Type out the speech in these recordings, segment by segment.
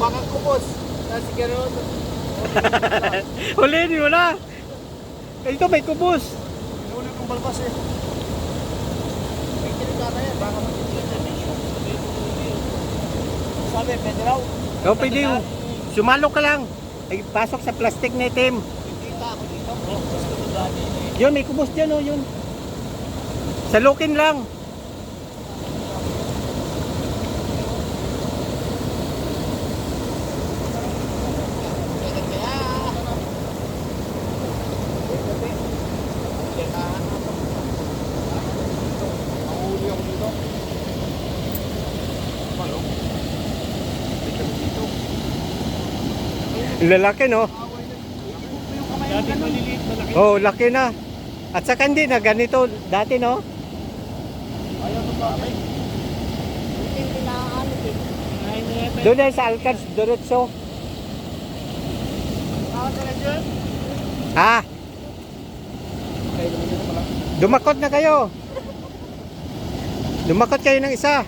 baka kupos. Nasi gano'n. Huliin mo na. Ito may kubos. Inulit kong balbas eh. May tinigata yan, baka magkikita. Sabi, pwede raw. O, pwede yun. Sumalo ka lang. Ay, pasok sa plastic na itim. Kita ako dito. Yun, may kubos dyan o, yun. Salukin lang. Mahuli ako dito. Lalaki, no? Dati maliliit, malaki. Oh, laki na. At saka hindi na ganito dati, no? Ayaw mo ba? Hindi na ano din. Doon na sa Alcaz, diretso. Ako talaga dyan? Ah, Kayo naman dito pala. dumakot na kayo. Dumakot kayo ng isa.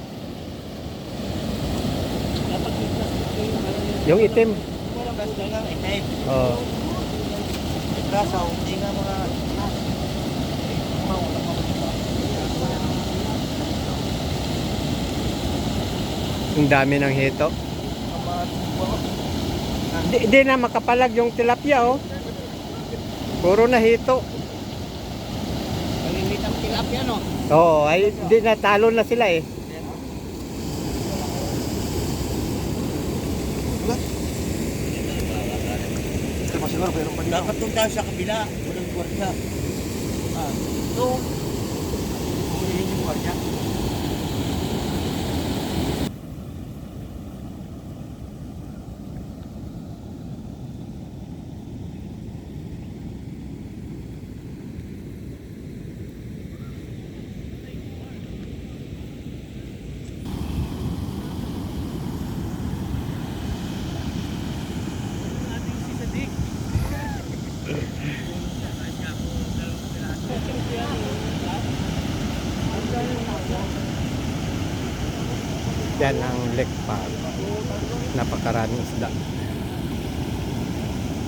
Dapat yung plastic yung ano yun. Yung itim. Plastic nga, itim. Oh. Kaso, hindi nga mga mauna pa dito. Ang dami ng hito. Di na makapalag yung tilapia, oh. Puro na hito. Malimit ang tilapia, no? Oo, ay di na talo na sila eh. Dapat doon tayo sa kabila, walang gwardiya. Ito, hulihin yung gwardiya. Yan ang lake park. Napakaraming isda.